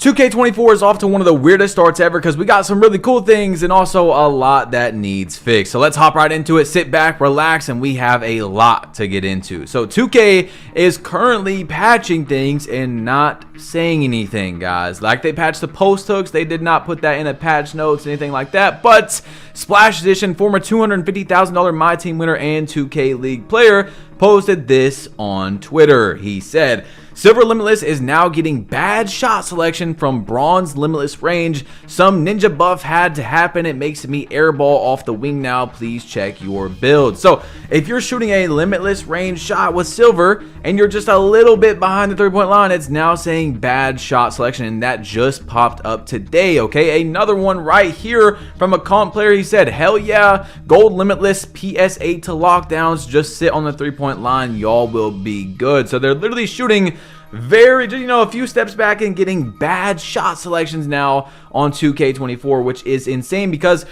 2K24 is off to one of the weirdest starts ever because we got some really cool things and also a lot that needs fixed. So let's hop right into it, sit back, relax, and we have a lot to get into. So 2K is currently patching things and not saying anything, guys. Like they patched the post hooks, they did not put that in a patch notes, anything like that. But Splash Edition, former $250,000 My Team winner and 2K League player, posted this on Twitter. He said, Silver Limitless is now getting bad shot selection from Bronze Limitless range. Some ninja buff had to happen. It makes me airball off the wing now. Please check your build. So if you're shooting a Limitless range shot with Silver and you're just a little bit behind the 3-point line, it's now saying bad shot selection, and that just popped up today, okay? Another one right here from a comp player. He said, hell yeah, Gold Limitless PS8 to lockdowns. Just sit on the 3-point line. Y'all will be good. So they're literally shooting a few steps back and getting bad shot selections now on 2K24, which is insane because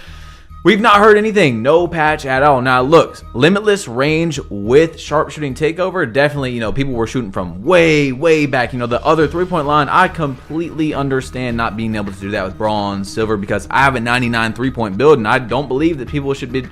we've not heard anything, no patch at all. Now look, Limitless range with sharpshooting takeover, definitely, people were shooting from way back, the other 3-point line. I completely understand not being able to do that with Bronze, Silver, because I have a 99 3-point build, and I don't believe that people should be,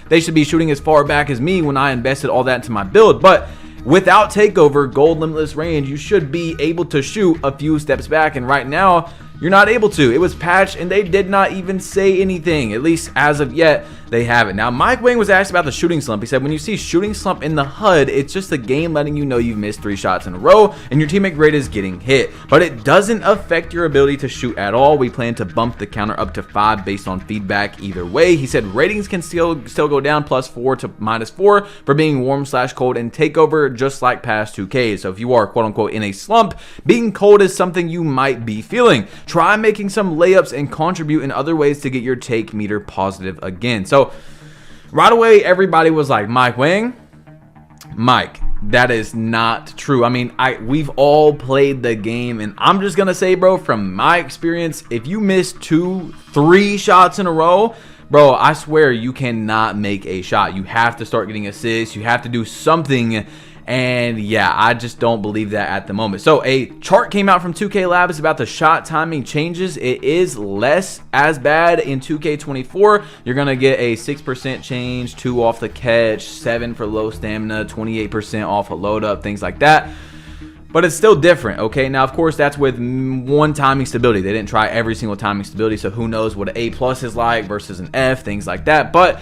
they should be shooting as far back as me when I invested all that into my build. But without takeover, Gold Limitless range, you should be able to shoot a few steps back, and right now you're not able to. It was patched and they did not even say anything. At least as of yet, they haven't. Now, Mike Wang was asked about the shooting slump. He said, when you see shooting slump in the HUD, it's just the game letting you know you've missed 3 shots in a row and your teammate grade is getting hit. But it doesn't affect your ability to shoot at all. We plan to bump the counter up to 5 based on feedback either way. He said ratings can still go down +4 to -4 for being warm/cold and takeover, just like past 2Ks. So if you are quote unquote in a slump, being cold is something you might be feeling. Try making some layups and contribute in other ways to get your take meter positive again. So right away, everybody was like, Mike Wang, Mike, that is not true. I mean, we've all played the game, and I'm just gonna say, bro, from my experience, if you miss 2-3 shots in a row, bro, I swear you cannot make a shot. You have to start getting assists. You have to do something. And yeah, I just don't believe that at the moment. So a chart came out from 2K Labs about the shot timing changes. It is less as bad in 2K24. You're going to get a 6% change, 2 off the catch, 7 for low stamina, 28% off a load up, things like that. But it's still different, okay? Now, of course, that's with one timing stability. They didn't try every single timing stability, so who knows what an A+ is like versus an F, things like that. But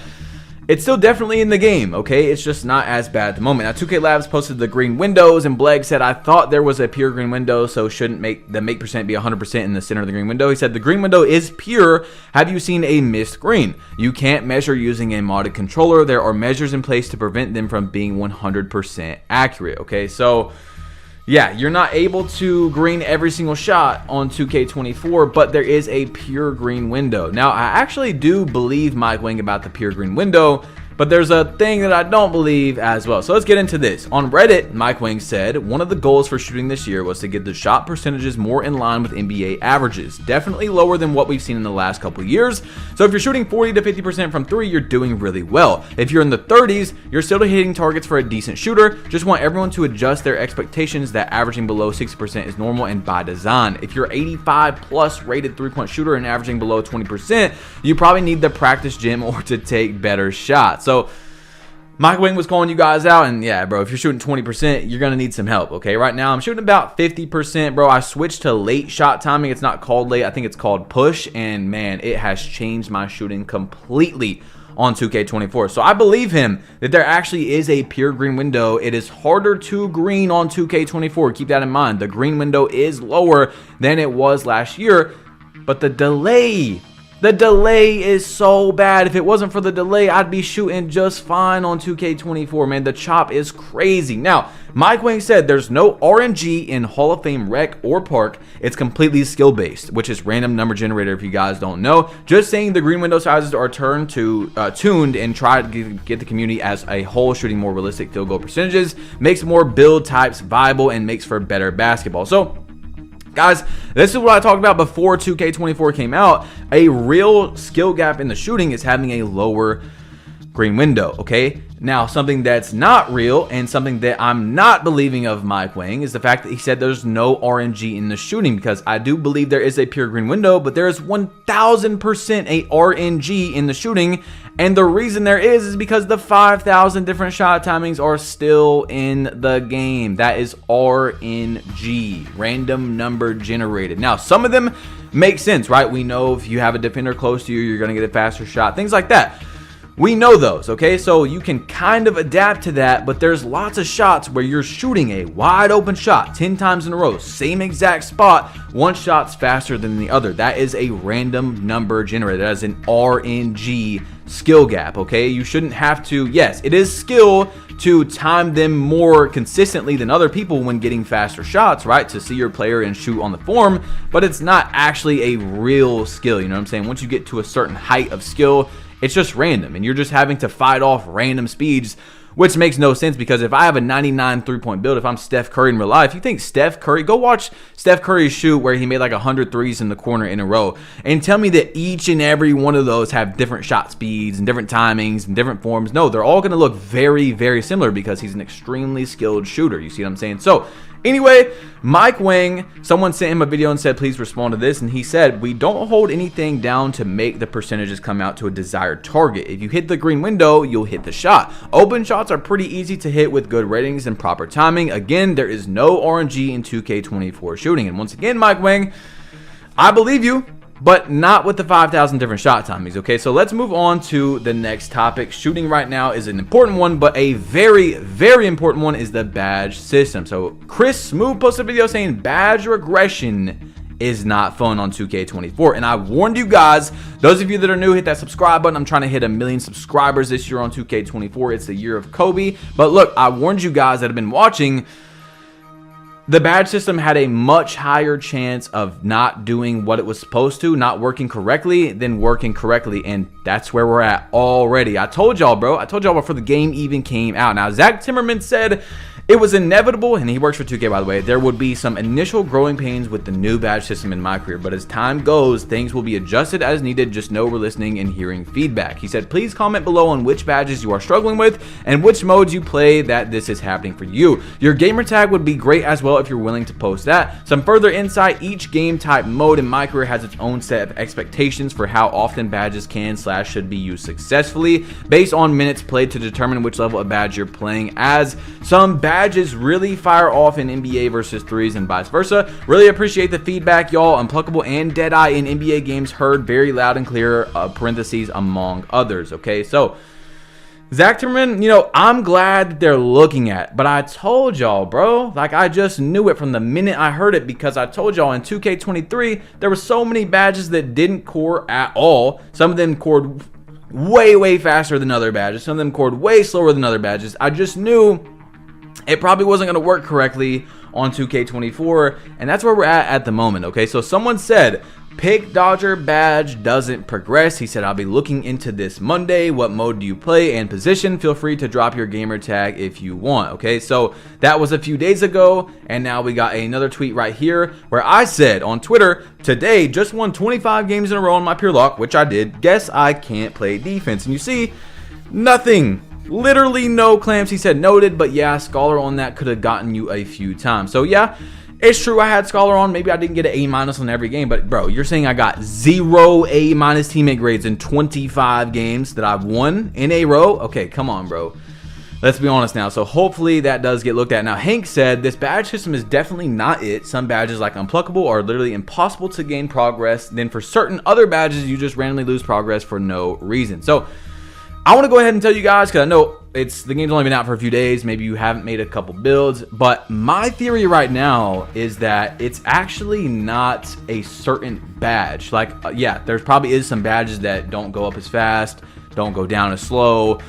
it's still definitely in the game, okay? It's just not as bad at the moment. Now, 2K Labs posted the green windows, and Bleg said, I thought there was a pure green window, so shouldn't the make percent be 100% in the center of the green window? He said, the green window is pure. Have you seen a missed green? You can't measure using a modded controller. There are measures in place to prevent them from being 100% accurate, okay? So yeah, you're not able to green every single shot on 2K24, but there is a pure green window. Now, I actually do believe Mike Wang about the pure green window, but there's a thing that I don't believe as well. So let's get into this. On Reddit, Mike Wang said, one of the goals for shooting this year was to get the shot percentages more in line with NBA averages. Definitely lower than what we've seen in the last couple years. So if you're shooting 40 to 50% from 3, you're doing really well. If you're in the 30s, you're still hitting targets for a decent shooter. Just want everyone to adjust their expectations that averaging below 60% is normal and by design. If you're 85 plus rated 3-point shooter and averaging below 20%, you probably need the practice gym or to take better shots. So Mike Wang was calling you guys out, and yeah, bro, if you're shooting 20%, you're gonna need some help, okay? Right now, I'm shooting about 50%, bro. I switched to late shot timing. It's not called late. I think it's called push, and man, it has changed my shooting completely on 2K24. So I believe him that there actually is a pure green window. It is harder to green on 2K24. Keep that in mind. The green window is lower than it was last year, but the delay is so bad. If it wasn't for the delay, I'd be shooting just fine on 2K24, man. The chop is crazy. Now, Mike Wang said there's no RNG in Hall of Fame Rec or Park. It's completely skill-based, which is random number generator if you guys don't know. Just saying the green window sizes are tuned and try to get the community as a whole shooting more realistic field goal percentages, makes more build types viable, and makes for better basketball. So guys, this is what I talked about before 2K24 came out. A real skill gap in the shooting is having a lower green window, okay? Now, something that's not real and something that I'm not believing of Mike Wang is the fact that he said there's no RNG in the shooting, because I do believe there is a pure green window, but there is 1000% a RNG in the shooting. And the reason there is because the 5,000 different shot timings are still in the game. That is RNG, random number generated. Now, some of them make sense, right? We know if you have a defender close to you, you're going to get a faster shot, things like that. We know those, okay? So you can kind of adapt to that, but there's lots of shots where you're shooting a wide open shot 10 times in a row, same exact spot, one shot's faster than the other. That is a random number generated. That is an RNG skill gap, okay? You shouldn't have to, yes, it is skill to time them more consistently than other people when getting faster shots, right? To see your player and shoot on the form, but it's not actually a real skill, you know what I'm saying? Once you get to a certain height of skill, it's just random, and you're just having to fight off random speeds, which makes no sense, because if I have a 99 three-point build, if I'm Steph Curry in real life, you think Steph Curry, go watch Steph Curry shoot where he made like 100 threes in the corner in a row, and tell me that each and every one of those have different shot speeds and different timings and different forms. No, they're all going to look very, very similar because he's an extremely skilled shooter. You see what I'm saying? So anyway, Mike Wang, someone sent him a video and said, please respond to this. And he said, we don't hold anything down to make the percentages come out to a desired target. If you hit the green window, you'll hit the shot. Open shots are pretty easy to hit with good ratings and proper timing. Again, there is no RNG in 2K24 shooting. And once again, Mike Wang, I believe you, but not with the 5,000 different shot timings, okay? So let's move on to the next topic. Shooting right now is an important one, but a very, very important one is the badge system. So Chris Smooth posted a video saying badge regression is not fun on 2K24. And I warned you guys, those of you that are new, hit that subscribe button. I'm trying to hit 1 million subscribers this year on 2K24. It's the year of Kobe. But look, I warned you guys that have been watching. The badge system had a much higher chance of not doing what it was supposed to, not working correctly, than working correctly, and that's where we're at already. I told y'all, bro. I told y'all before the game even came out. Now, Zach Timmerman said it was inevitable, and he works for 2K, by the way, there would be some initial growing pains with the new badge system in my career, but as time goes, things will be adjusted as needed. Just know we're listening and hearing feedback. He said, please comment below on which badges you are struggling with and which modes you play that this is happening for you. Your gamer tag would be great as well if you're willing to post that. Some further insight, each game type mode in my career has its own set of expectations for how often badges can/should be used successfully based on minutes played to determine which level of badge you're playing as. Some badges really fire off in NBA versus threes and vice versa. Really appreciate the feedback, y'all. Unpluckable and Deadeye in NBA games heard very loud and clear, parentheses, among others. Okay, so Zach Timmerman, you know, I'm glad that they're looking at, but I told y'all, bro, like I just knew it from the minute I heard it, because I told y'all in 2K23, there were so many badges that didn't core at all. Some of them cored way, way faster than other badges. Some of them cored way slower than other badges. I just knew it probably wasn't going to work correctly on 2K24, and that's where we're at the moment, okay? So someone said, Pick Dodger badge doesn't progress. He said, I'll be looking into this Monday. What mode do you play and position? Feel free to drop your gamer tag if you want, okay? So that was a few days ago, and now we got another tweet right here where I said on Twitter, today just won 25 games in a row on my pure luck, which I did. Guess I can't play defense. And you see, nothing. Literally no clamps. He said noted, but yeah, Scholar on that could have gotten you a few times. So yeah, it's true I had Scholar on. Maybe I didn't get an A- on every game, but bro, you're saying I got 0 A- teammate grades in 25 games that I've won in a row? Okay, come on, bro. Let's be honest now. So hopefully that does get looked at. Now, Hank said this badge system is definitely not it. Some badges like Unpluckable are literally impossible to gain progress. Then for certain other badges, you just randomly lose progress for no reason. So I want to go ahead and tell you guys, because I know the game's only been out for a few days. Maybe you haven't made a couple builds, but my theory right now is that it's actually not a certain badge. Like, yeah, there probably is some badges that don't go up as fast, don't go down as slow,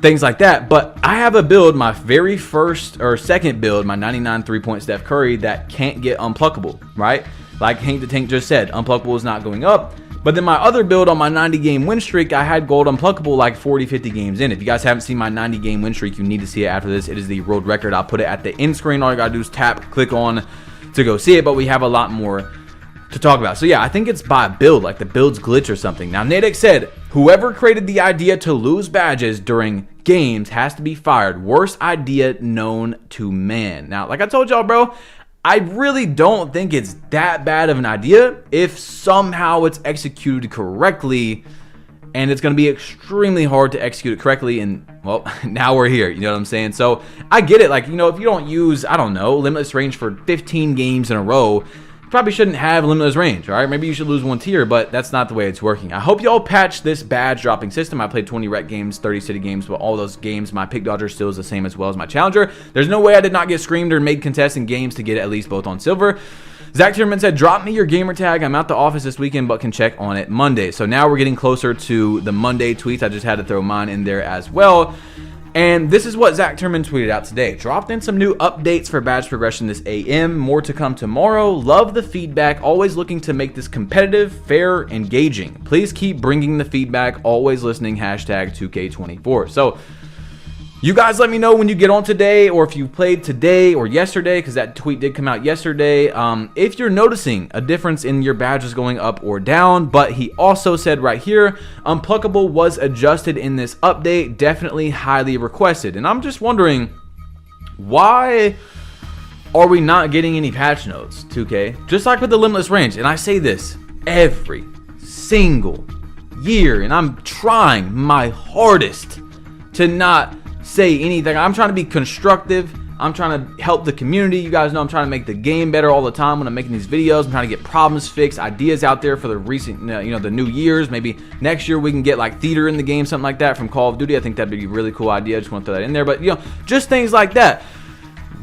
things like that. But I have a build, my very first or second build, my 99 3-point Steph Curry, that can't get Unpluckable, right? Like Hank the Tank just said, Unpluckable is not going up. But then my other build on my 90-game win streak, I had gold Unpluckable like 40, 50 games in. If you guys haven't seen my 90-game win streak, you need to see it after this. It is the world record. I'll put it at the end screen. All you got to do is tap, click on to go see it. But we have a lot more to talk about. So yeah, I think it's by build, like the build's glitch or something. Now Nadek said, whoever created the idea to lose badges during games has to be fired. Worst idea known to man. Now, like I told y'all, bro, I really don't think it's that bad of an idea if somehow it's executed correctly. And it's going to be extremely hard to execute it correctly. And, well, now we're here. You know what I'm saying? So, I get it. Like, you know, if you don't use, I don't know, limitless range for 15 games in a row, you probably shouldn't have limitless range, all right? Maybe you should lose one tier, but that's not the way it's working. I hope y'all patch this badge dropping system. I played 20 rec games, 30 city games, but all those games, my pick dodger still is the same as well as my challenger. There's no way I did not get screamed or made contesting games to get at least both on silver. Zach Tierman said, drop me your gamer tag. I'm out the office this weekend, but can check on it Monday. So now we're getting closer to the Monday tweets. I just had to throw mine in there as well. And this is what Zach Tierman tweeted out today. Dropped in some new updates for badge progression this AM. More to come tomorrow. Love the feedback. Always looking to make this competitive, fair, engaging. Please keep bringing the feedback. Always listening. Hashtag 2K24. So you guys let me know when you get on today, or if you played today or yesterday, because that tweet did come out yesterday, if you're noticing a difference in your badges going up or down. But he also said right here, Unpluckable was adjusted in this update, definitely highly requested. And I'm just wondering, why are we not getting any patch notes, 2K? Just like with the limitless range, and I say this every single year, and I'm trying my hardest to not say anything. I'm trying to be constructive. I'm trying to help the community. You guys know I'm trying to make the game better all the time when I'm making these videos. I'm trying to get problems fixed, ideas out there for the recent, you know, the new years. Maybe next year we can get like theater in the game, something like that from Call of Duty. I think that'd be a really cool idea. I just want to throw that in there. But, you know, just things like that.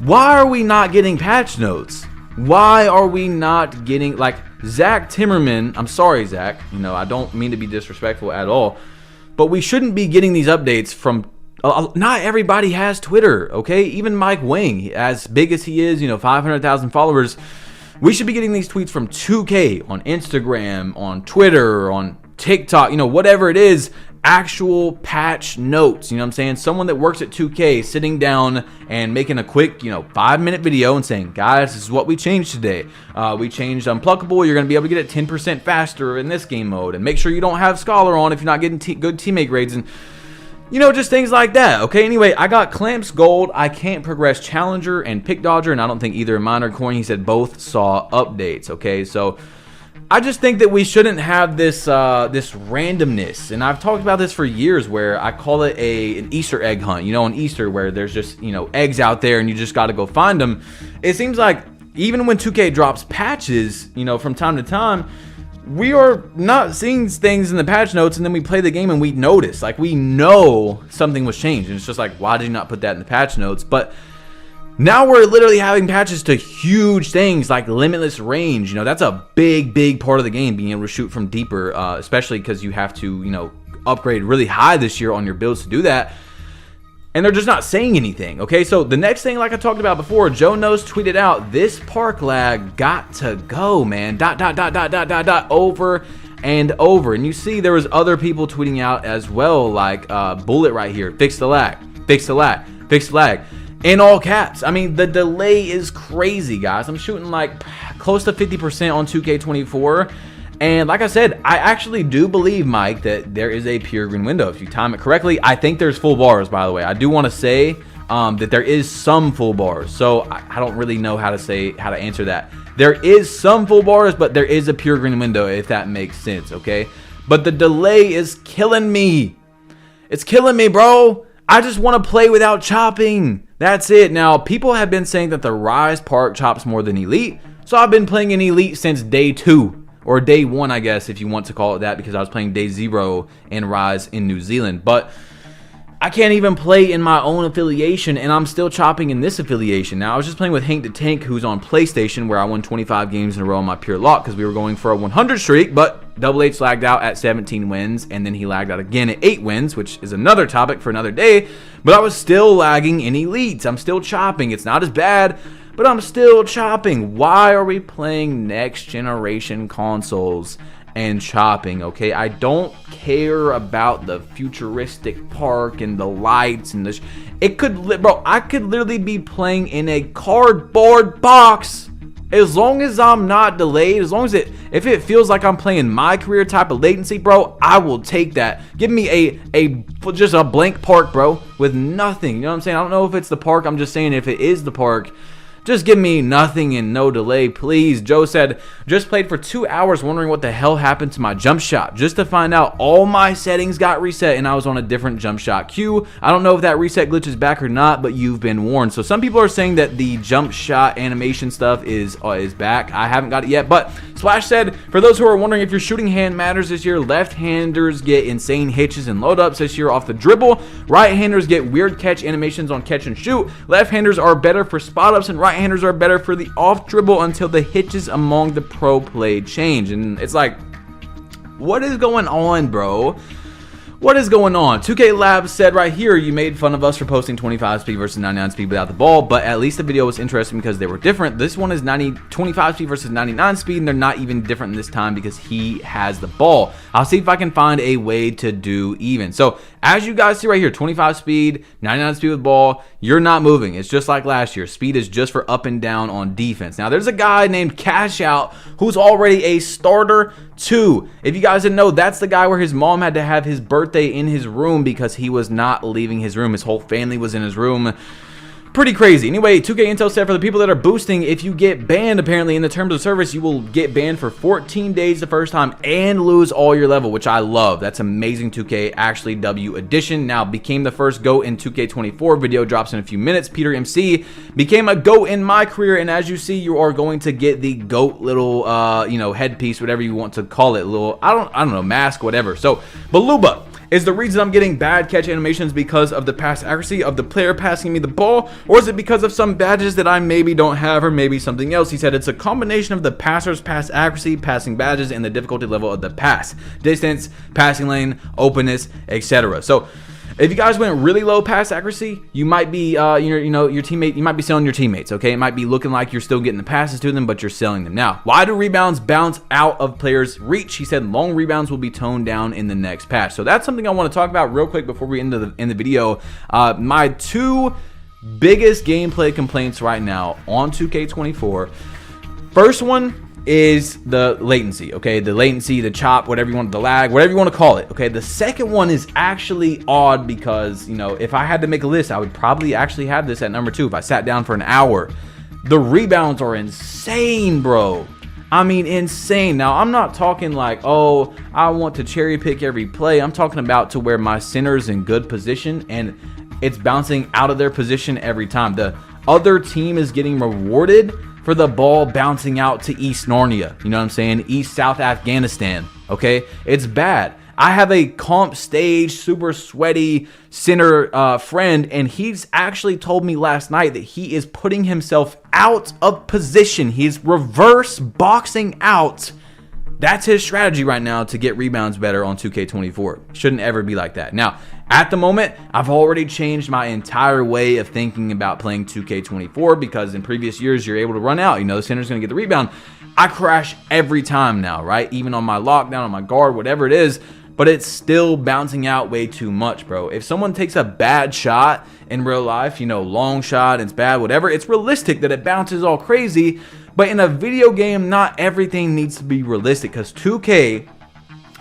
Why are we not getting patch notes? Why are we not getting, like, Zach Timmerman? I'm sorry, Zach. You know, I don't mean to be disrespectful at all. But we shouldn't be getting these updates from... not everybody has Twitter, okay? Even Mike Wang, as big as he is, you know, 500,000 followers, we should be getting these tweets from 2K on Instagram, on Twitter, on TikTok, you know, whatever it is, actual patch notes, you know what I'm saying? Someone that works at 2K sitting down and making a quick, you know, 5-minute video and saying, guys, this is what we changed today. We changed Unpluckable. You're going to be able to get it 10% faster in this game mode. And make sure you don't have Scholar on if you're not getting good teammate grades. And you know, just things like that, okay? Anyway, I got Clamps Gold. I can't progress Challenger and Pick Dodger, and I don't think either mine or Coin. He said both saw updates, okay? So I just think that we shouldn't have this this randomness. And I've talked about this for years where I call it an Easter egg hunt. You know, on Easter where there's just, you know, eggs out there and you just got to go find them. It seems like even when 2K drops patches, you know, from time to time, we are not seeing things in the patch notes, and then we play the game and we notice, like, we know something was changed, and it's just like, why did you not put that in the patch notes? But now we're literally having patches to huge things like limitless range. You know, that's a big part of the game, being able to shoot from deeper, especially because you have to, you know, upgrade really high this year on your builds to do that. And they're just not saying anything, okay? So the next thing, like I talked about before, Joe Knows tweeted out, this park lag got to go, man. ... over and over. And you see there was other people tweeting out as well, like Bullet right here, fix the lag, fix the lag, fix the lag. In all caps. I mean, the delay is crazy, guys. I'm shooting like close to 50% on 2K24. And like I said, I actually do believe, Mike, that there is a pure green window if you time it correctly. I think there's full bars, by the way. I do want to say that there is some full bars. So I don't really know how to answer that. There is some full bars, but there is a pure green window, if that makes sense, okay? But the delay is killing me. It's killing me, bro. I just want to play without chopping. That's it. Now, people have been saying that the Rise Park chops more than Elite. So I've been playing in Elite since day 2. Or day 1, I guess, if you want to call it that, because I was playing day 0 in Rise in New Zealand. But I can't even play in my own affiliation, and I'm still chopping in this affiliation. Now, I was just playing with Hank the Tank, who's on PlayStation, where I won 25 games in a row on my pure luck, because we were going for a 100 streak, but Double H lagged out at 17 wins, and then he lagged out again at 8 wins, which is another topic for another day. But I was still lagging in Elites. I'm still chopping. It's not as bad, but I'm still chopping. Why are we playing next generation consoles and chopping, okay? I don't care about the futuristic park and the lights and I could literally be playing in a cardboard box As long as I'm not delayed, as long as if it feels like I'm playing my career type of latency, bro, I will take that. Give me just a blank park, bro, with nothing. You know what I'm saying? I don't know if it's the park. I'm just saying if it is the park, just give me nothing and no delay, please. Joe said, just played for 2 hours wondering what the hell happened to my jump shot. Just to find out all my settings got reset and I was on a different jump shot queue. I don't know if that reset glitch is back or not, but you've been warned. So some people are saying that the jump shot animation stuff is back. I haven't got it yet, but Splash said, for those who are wondering if your shooting hand matters this year, left-handers get insane hitches and load-ups this year off the dribble. Right-handers get weird catch animations on catch and shoot. Left-handers are better for spot-ups and right-handers are better for the off dribble until the hitches among the pro play change. And it's like, what is going on, bro? What is going on? 2K Labs said right here, you made fun of us for posting 25 speed versus 99 speed without the ball, but at least the video was interesting because they were different. This one is 25 speed versus 99 speed, and they're not even different this time because he has the ball. I'll see if I can find a way to do even. So as you guys see right here, 25 speed, 99 speed with ball, you're not moving. It's just like last year. Speed is just for up and down on defense. Now there's a guy named Cash Out who's already a starter 2. If you guys didn't know, that's the guy where his mom had to have his birthday in his room because he was not leaving his room. His whole family was in his room. Pretty crazy. Anyway, 2K Intel said for the people that are boosting, if you get banned, apparently in the terms of service, you will get banned for 14 days the first time and lose all your level, which I love. That's amazing. 2K actually W addition. Now became the first GOAT in 2K24. Video drops in a few minutes. Peter MC became a GOAT in my career, and as you see, you are going to get the GOAT little headpiece, whatever you want to call it, little I don't know, mask, whatever. So Baluba is the reason I'm getting bad catch animations because of the pass accuracy of the player passing me the ball, or is it because of some badges that I maybe don't have, or maybe something else? He said it's a combination of the passer's pass accuracy, passing badges, and the difficulty level of the pass, distance, passing lane, openness, etc. So if you guys went really low pass accuracy, you might be, your teammate, you might be selling your teammates, okay? It might be looking like you're still getting the passes to them, but you're selling them. Now, why do rebounds bounce out of players' reach? He said long rebounds will be toned down in the next patch. So that's something I want to talk about real quick before we end the video. My 2 biggest gameplay complaints right now on 2K24. First one is the latency, okay? The latency, the chop, whatever you want, the lag, whatever you want to call it, okay? The second one is actually odd because, if I had to make a list, I would probably actually have this at number 2 if I sat down for an hour. The rebounds are insane, bro. I mean, insane. Now, I'm not talking like, oh, I want to cherry pick every play. I'm talking about to where my center's in good position and it's bouncing out of their position every time. The other team is getting rewarded for the ball bouncing out to East Narnia. You know what I'm saying? East South Afghanistan. Okay? It's bad. I have a comp stage, super sweaty center friend, and he's actually told me last night that he is putting himself out of position. He's reverse boxing out. That's his strategy right now to get rebounds better on 2K24. Shouldn't ever be like that. Now, at the moment, I've already changed my entire way of thinking about playing 2K24 because in previous years, you're able to run out. The center's going to get the rebound. I crash every time now, right? Even on my lockdown, on my guard, whatever it is, but it's still bouncing out way too much, bro. If someone takes a bad shot in real life, long shot, it's bad, whatever, it's realistic that it bounces all crazy. But in a video game, not everything needs to be realistic because 2K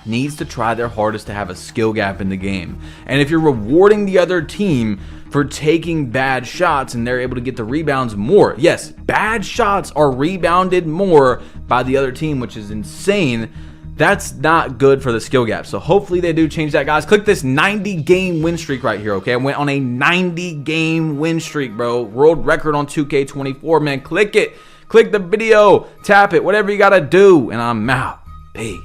needs to try their hardest to have a skill gap in the game. And if you're rewarding the other team for taking bad shots and they're able to get the rebounds more, yes, bad shots are rebounded more by the other team, which is insane. That's not good for the skill gap. So hopefully they do change that, guys. Click this 90-game win streak right here, okay? I went on a 90-game win streak, bro. World record on 2K24, man. Click it. Click the video. Tap it. Whatever you got to do. And I'm out. Peace.